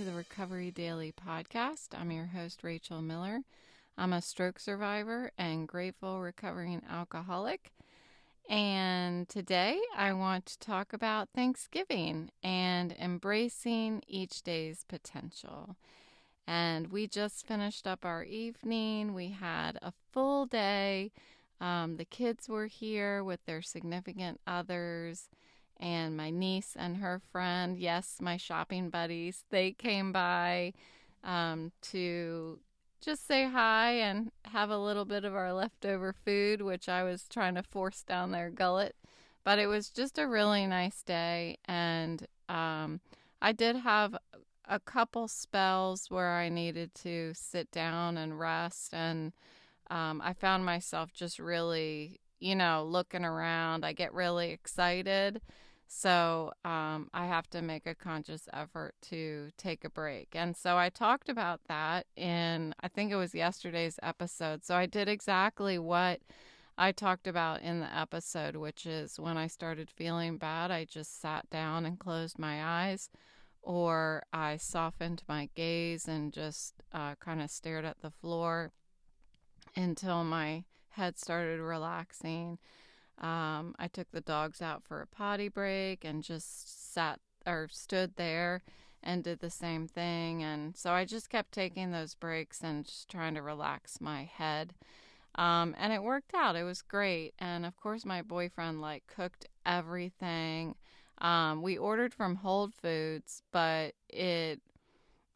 to the Recovery Daily podcast. I'm your host, Rachel Miller. I'm a stroke survivor and grateful recovering alcoholic. And today I want to talk about Thanksgiving and embracing each day's potential. And we just finished up our evening. We had a full day. The kids were here with their significant others, and my niece and her friend, yes, my shopping buddies, they came by to just say hi and have a little bit of our leftover food, which I was trying to force down their gullet. But it was just a really nice day, and I did have a couple spells where I needed to sit down and rest, and I found myself just really, looking around. I get really excited. So I have to make a conscious effort to take a break. And so I talked about that in, I think it was yesterday's episode. So I did exactly what I talked about in the episode, which is when I started feeling bad, I just sat down and closed my eyes, or I softened my gaze and just kind of stared at the floor until my head started relaxing. I took the dogs out for a potty break and just stood there and did the same thing. And so I just kept taking those breaks and just trying to relax my head. And it worked out. It was great. And of course, my boyfriend cooked everything. We ordered from Whole Foods, but I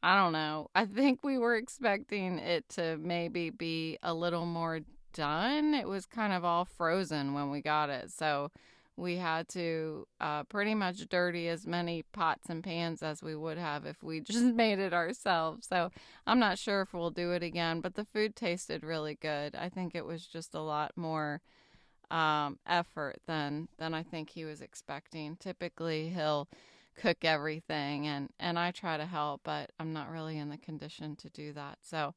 don't know. I think we were expecting it to maybe be a little more done. It was kind of all frozen when we got it. So we had to pretty much dirty as many pots and pans as we would have if we just made it ourselves. So I'm not sure if we'll do it again, but the food tasted really good. I think it was just a lot more effort than I think he was expecting. Typically, he'll cook everything, and I try to help, but I'm not really in the condition to do that. So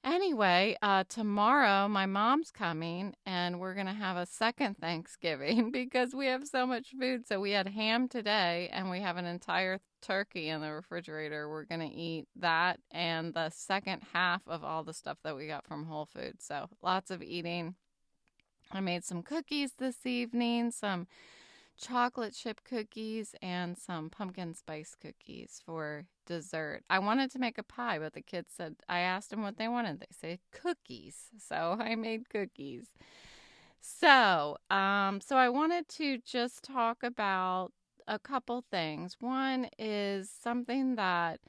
anyway, tomorrow my mom's coming, and we're going to have a second Thanksgiving because we have so much food. So we had ham today, and we have an entire turkey in the refrigerator. We're going to eat that and the second half of all the stuff that we got from Whole Foods. So lots of eating. I made some cookies this evening, some chocolate chip cookies and some pumpkin spice cookies for dessert. I wanted to make a pie, but the kids said, I asked them what they wanted. They said cookies. So I made cookies. So I wanted to just talk about a couple things. One is something that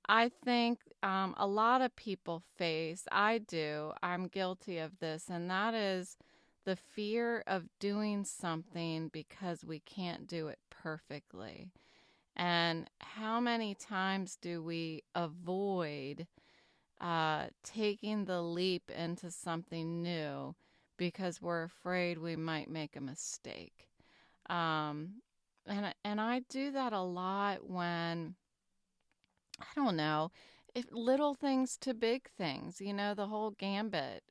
I think a lot of people face. I do. I'm guilty of this, and that is the fear of doing something because we can't do it perfectly. And how many times do we avoid taking the leap into something new because we're afraid we might make a mistake? And I do that a lot when, I don't know, if little things to big things, the whole gambit.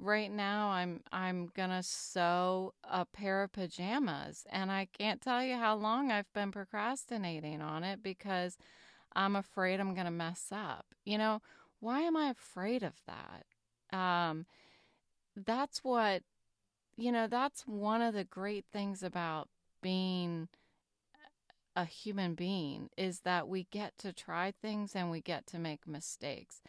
Right now I'm gonna sew a pair of pajamas, and I can't tell you how long I've been procrastinating on it because I'm afraid I'm gonna mess up. Why am I afraid of that? That's what, that's one of the great things about being a human being, is that we get to try things and we get to make mistakes.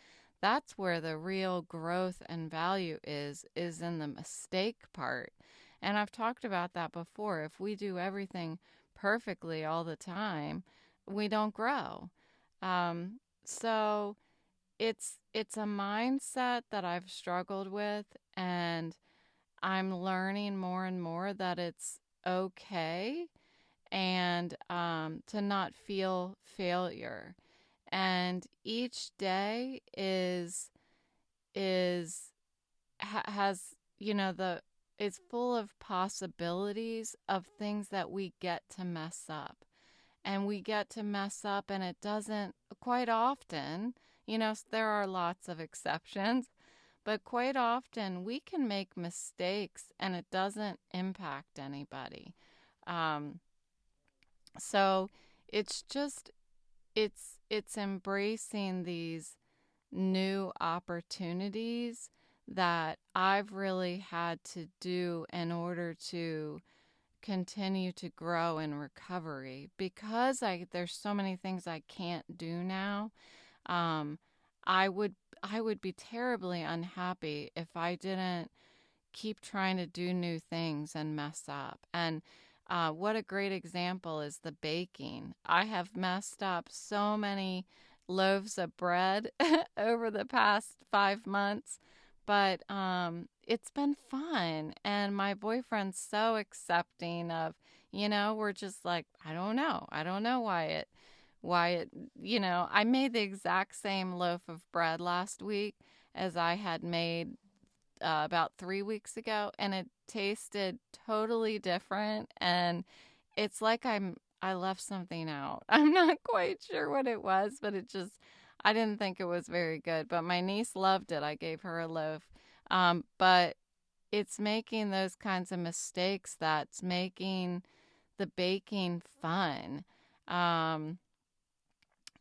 That's where the real growth and value is in the mistake part. And I've talked about that before. If we do everything perfectly all the time, we don't grow. So it's a mindset that I've struggled with, and I'm learning more and more that it's okay, and to not feel failure. And each day has, is full of possibilities of things that we get to mess up. And we get to mess up, and it doesn't, quite often, there are lots of exceptions, but quite often we can make mistakes and it doesn't impact anybody. So it's it's embracing these new opportunities that I've really had to do in order to continue to grow in recovery, because there's so many things I can't do now. um I would I would be terribly unhappy if I didn't keep trying to do new things and mess up. And what a great example is the baking. I have messed up so many loaves of bread over the past 5 months, but it's been fun. And my boyfriend's so accepting of, we're just like, I don't know. I don't know why it, I made the exact same loaf of bread last week as I had made about 3 weeks ago, and it tasted totally different. And it's like I left something out. I'm not quite sure what it was, but I didn't think it was very good. But my niece loved it. I gave her a loaf. But it's making those kinds of mistakes that's making the baking fun. Um,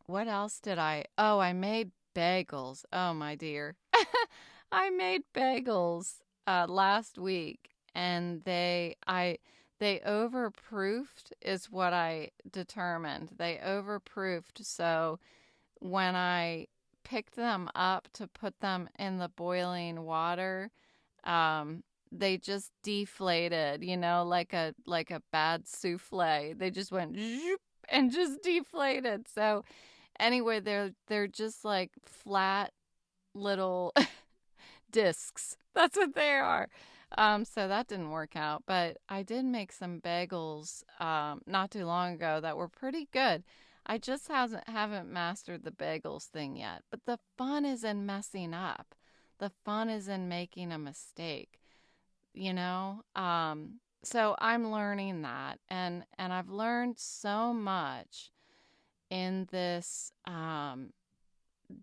what else did I? Oh, I made bagels. Oh, my dear. I made bagels last week, and they overproofed is what I determined. They overproofed, so when I picked them up to put them in the boiling water, um, they just deflated, like a bad souffle. They just went zoop and just deflated. So anyway, they're just like flat little discs. That's what they are. So that didn't work out, but I did make some bagels not too long ago that were pretty good. I just haven't mastered the bagels thing yet. But the fun is in messing up. The fun is in making a mistake, you know? So I'm learning that, and I've learned so much in this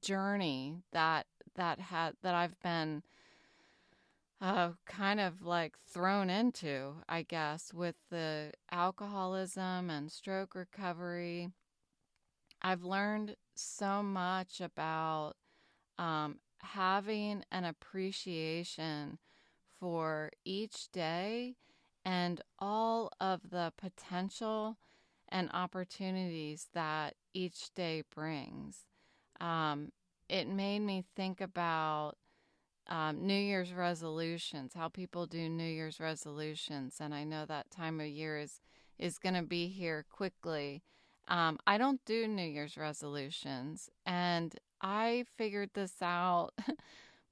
journey that I've been kind of like thrown into, I guess, with the alcoholism and stroke recovery. I've learned so much about having an appreciation for each day and all of the potential and opportunities that each day brings. Um, it made me think about New Year's resolutions, how people do New Year's resolutions, and I know that time of year is going to be here quickly. I don't do New Year's resolutions, and I figured this out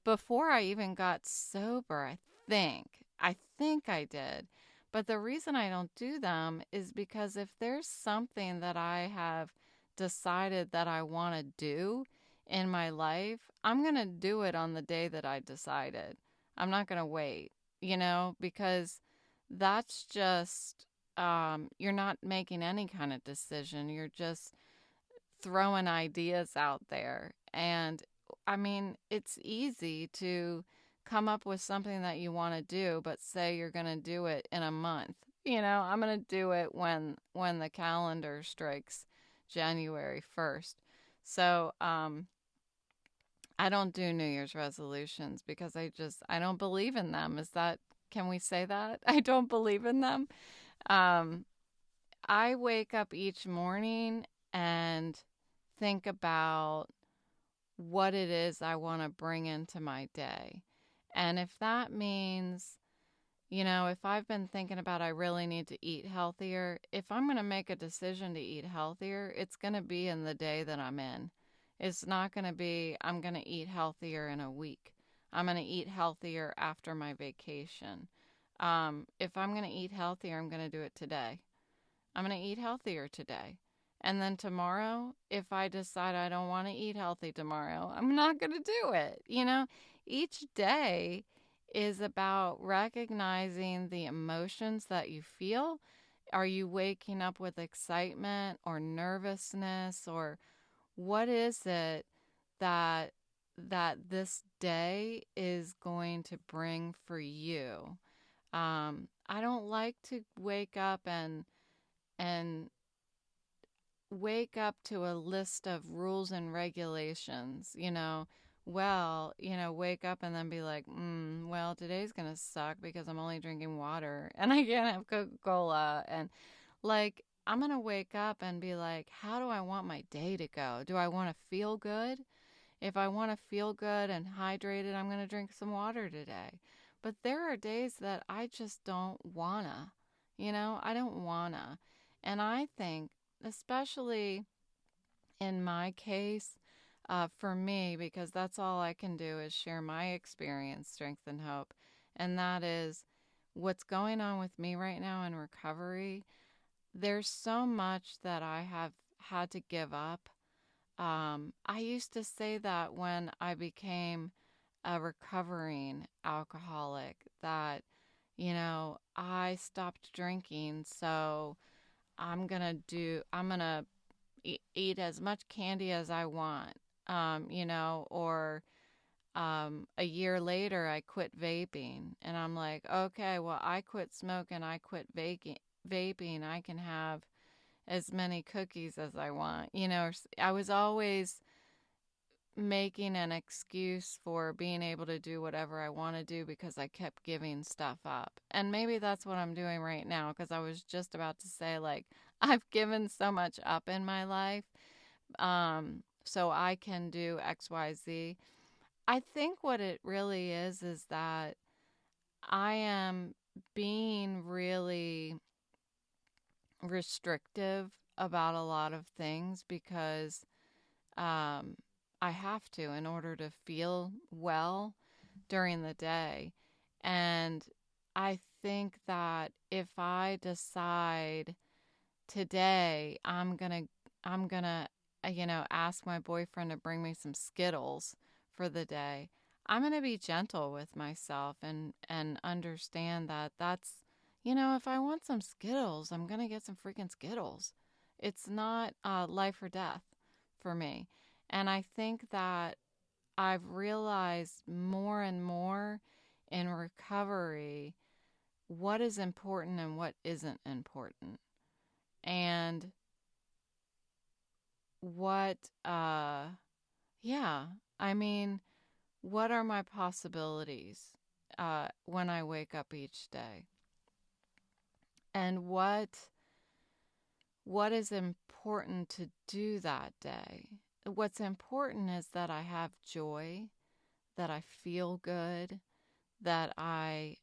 before I even got sober. I think I did. But the reason I don't do them is because if there's something that I have decided that I want to do in my life, I'm going to do it on the day that I decided. I'm not going to wait, because that's just, you're not making any kind of decision. You're just throwing ideas out there. And I mean, it's easy to come up with something that you want to do, but say you're going to do it in a month. I'm going to do it when the calendar strikes January 1st. So, I don't do New Year's resolutions because I don't believe in them. Can we say that? I don't believe in them. Um, I wake up each morning and think about what it is I want to bring into my day. And if that means, if I've been thinking about I really need to eat healthier, if I'm going to make a decision to eat healthier, it's going to be in the day that I'm in. It's not going to be, I'm going to eat healthier in a week. I'm going to eat healthier after my vacation. If I'm going to eat healthier, I'm going to do it today. I'm going to eat healthier today. And then tomorrow, if I decide I don't want to eat healthy tomorrow, I'm not going to do it. Each day is about recognizing the emotions that you feel. Are you waking up with excitement or nervousness, or what is it that this day is going to bring for you? I don't like to wake up and wake up to a list of rules and regulations, wake up and then be like, well, today's going to suck because I'm only drinking water and I can't have Coca-Cola. And like, I'm going to wake up and be like, how do I want my day to go? Do I want to feel good? If I want to feel good and hydrated, I'm going to drink some water today. But there are days that I just don't wanna, I don't wanna. And I think, especially in my case, for me, because that's all I can do is share my experience, strength, and hope. And that is what's going on with me right now in recovery. There's so much that I have had to give up. I used to say that when I became a recovering alcoholic, that, I stopped drinking, so I'm going to eat as much candy as I want, or a year later I quit vaping. And I'm like, okay, well, I quit smoking, I quit vaping, I can have as many cookies as I want. I was always making an excuse for being able to do whatever I want to do because I kept giving stuff up. And maybe that's what I'm doing right now, because I was just about to say, like, I've given so much up in my life, so I can do X, Y, Z. I think what it really is that I am being really restrictive about a lot of things because I have to in order to feel well during the day. And I think that if I decide today I'm gonna ask my boyfriend to bring me some Skittles for the day, I'm gonna be gentle with myself and understand that that's, if I want some Skittles, I'm gonna get some freaking Skittles. It's not life or death for me. And I think that I've realized more and more in recovery what is important and what isn't important. And what, yeah, I mean, what are my possibilities when I wake up each day? And what is important to do that day? What's important is that I have joy, that I feel good, that I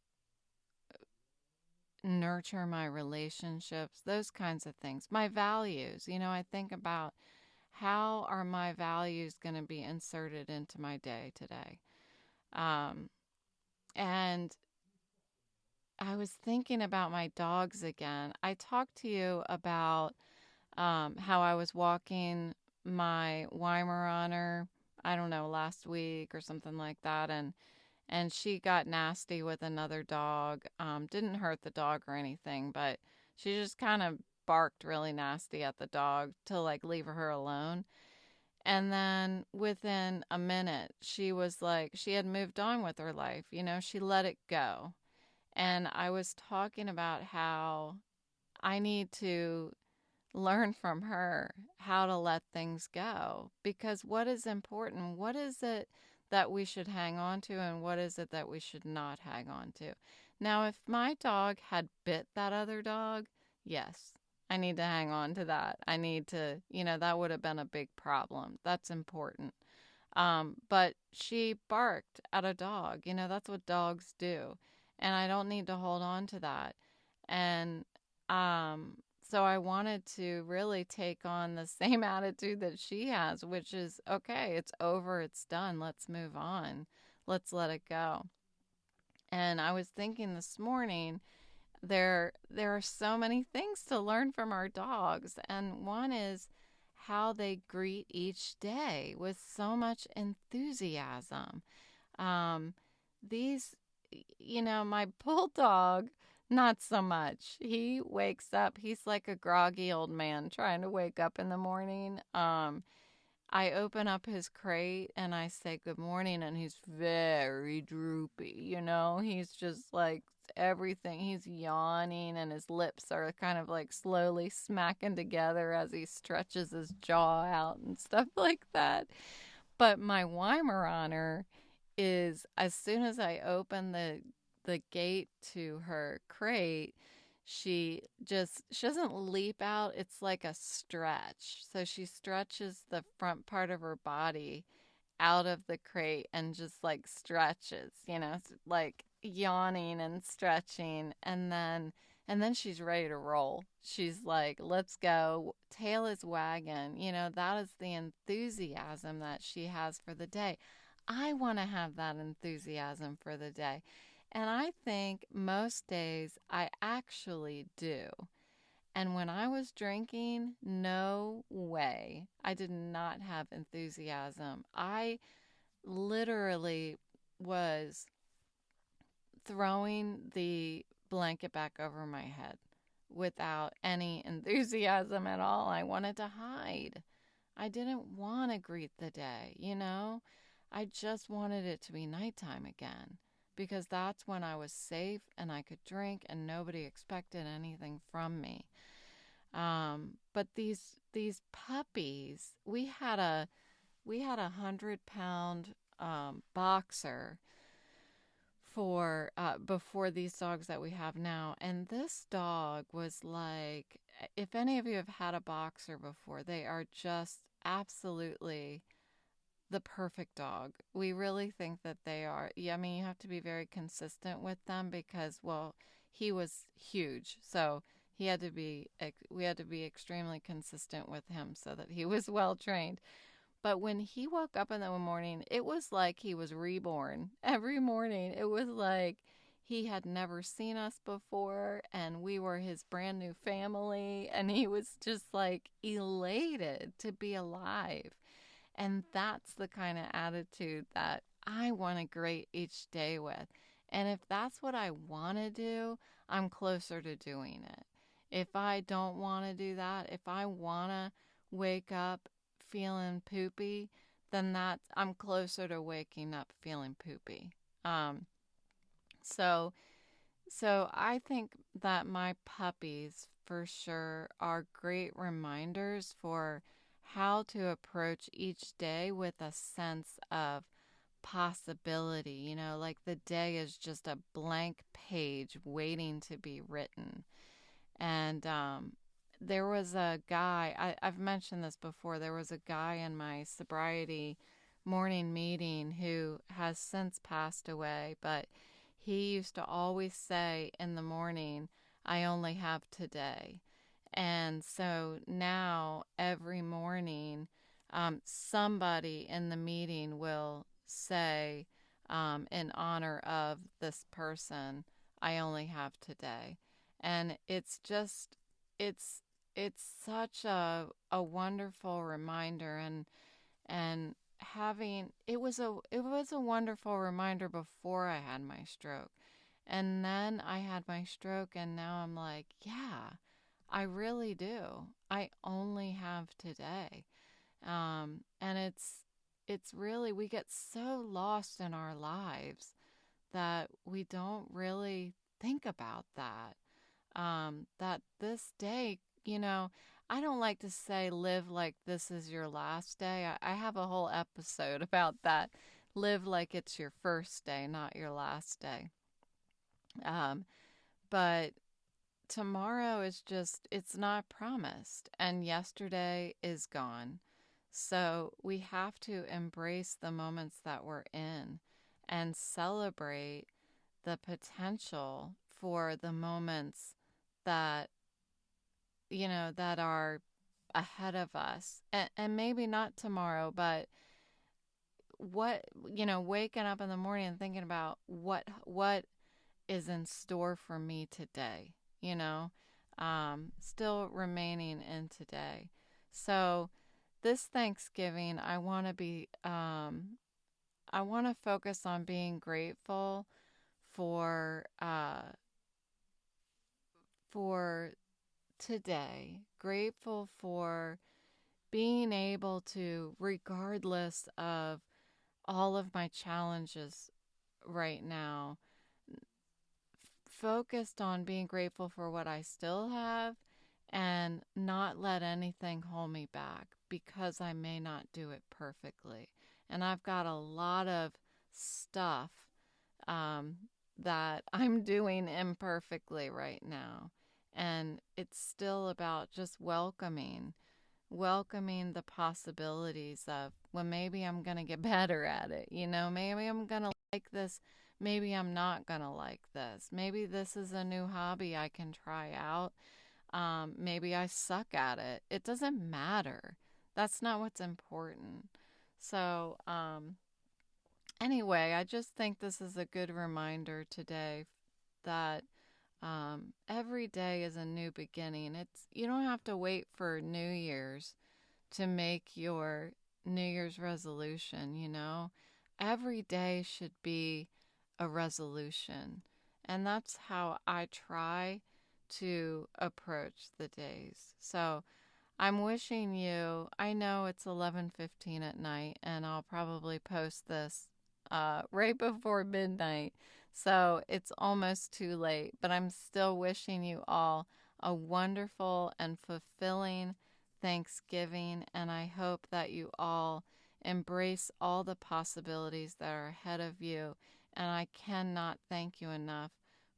nurture my relationships, those kinds of things. My values, I think about how are my values going to be inserted into my day today. And I was thinking about my dogs again. I talked to you about how I was walking my Weimaraner, I don't know, last week or something like that, and she got nasty with another dog. Didn't hurt the dog or anything, but she just kind of barked really nasty at the dog to like leave her alone. And then within a minute, she was like, she had moved on with her life. She let it go. And I was talking about how I need to learn from her how to let things go. Because what is important? What is it that we should hang on to, and what is it that we should not hang on to? Now, if my dog had bit that other dog, yes, I need to hang on to that. I need to, that would have been a big problem. That's important. But she barked at a dog. That's what dogs do. And I don't need to hold on to that. And so I wanted to really take on the same attitude that she has, which is, okay, it's over, it's done, let's move on, let's let it go. And I was thinking this morning, there are so many things to learn from our dogs, and one is how they greet each day with so much enthusiasm. These, my bulldog, not so much. He wakes up, he's like a groggy old man trying to wake up in the morning. I open up his crate and I say good morning, and he's very droopy, He's just like everything. He's yawning and his lips are kind of like slowly smacking together as he stretches his jaw out and stuff like that. But my Weimaraner is, as soon as I open the gate to her crate, she doesn't leap out. It's like a stretch. So she stretches the front part of her body out of the crate and just like stretches, like yawning and stretching, and then she's ready to roll. She's like, let's go. Tail is wagging. That is the enthusiasm that she has for the day. I want to have that enthusiasm for the day. And I think most days I actually do. And when I was drinking, no way. I did not have enthusiasm. I literally was throwing the blanket back over my head without any enthusiasm at all. I wanted to hide. I didn't want to greet the day. I just wanted it to be nighttime again because that's when I was safe and I could drink and nobody expected anything from me. But these puppies, we had 100-pound boxer for before these dogs that we have now, and this dog was like, if any of you have had a boxer before, they are just absolutely the perfect dog. We really think that they are. Yeah, I mean, you have to be very consistent with them because, well, he was huge, so we had to be extremely consistent with him so that he was well trained. But when he woke up in the morning, it was like he was reborn. Every morning, it was like he had never seen us before, and we were his brand new family, and he was just like elated to be alive. And that's the kind of attitude that I want to greet each day with. And if that's what I want to do, I'm closer to doing it. If I don't want to do that, if I want to wake up feeling poopy, then I'm closer to waking up feeling poopy. Um, so so I think that my puppies for sure are great reminders for how to approach each day with a sense of possibility. Like the day is just a blank page waiting to be written. And there was a guy, I've mentioned this before, there was a guy in my sobriety morning meeting who has since passed away, but he used to always say in the morning, I only have today. And so now every morning, somebody in the meeting will say, in honor of this person, I only have today. And it's it's such a wonderful reminder, and having it was a wonderful reminder before I had my stroke. And then I had my stroke, and now I'm like, yeah, I really do. I only have today. And it's really, we get so lost in our lives that we don't really think about that. That this day, I don't like to say live like this is your last day. I have a whole episode about that. Live like it's your first day, not your last day. Um, but tomorrow is just, it's not promised, and yesterday is gone. So we have to embrace the moments that we're in and celebrate the potential for the moments that, that are ahead of us. And maybe not tomorrow, but waking up in the morning and thinking about what is in store for me today, still remaining in today. So this Thanksgiving, I want to focus on being grateful for, for today, grateful for being able to, regardless of all of my challenges right now, focused on being grateful for what I still have and not let anything hold me back because I may not do it perfectly. And I've got a lot of stuff um, that I'm doing imperfectly right now. And it's still about just welcoming the possibilities of, well, maybe I'm going to get better at it. Maybe I'm going to like this. Maybe I'm not going to like this. Maybe this is a new hobby I can try out. Maybe I suck at it. It doesn't matter. That's not what's important. So, anyway, I just think this is a good reminder today that every day is a new beginning. You don't have to wait for New Year's to make your New Year's resolution. Every day should be a resolution. And that's how I try to approach the days. So I'm wishing you, I know it's 11:15 at night, and I'll probably post this right before midnight. So it's almost too late, but I'm still wishing you all a wonderful and fulfilling Thanksgiving, and I hope that you all embrace all the possibilities that are ahead of you. And I cannot thank you enough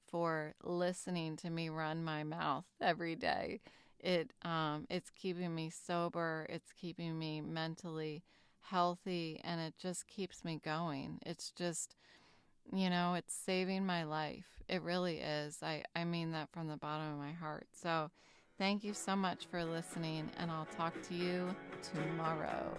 for listening to me run my mouth every day. It's keeping me sober, it's keeping me mentally healthy, and it just keeps me going. It's just, it's saving my life. It really is. I mean that from the bottom of my heart. So thank you so much for listening, and I'll talk to you tomorrow.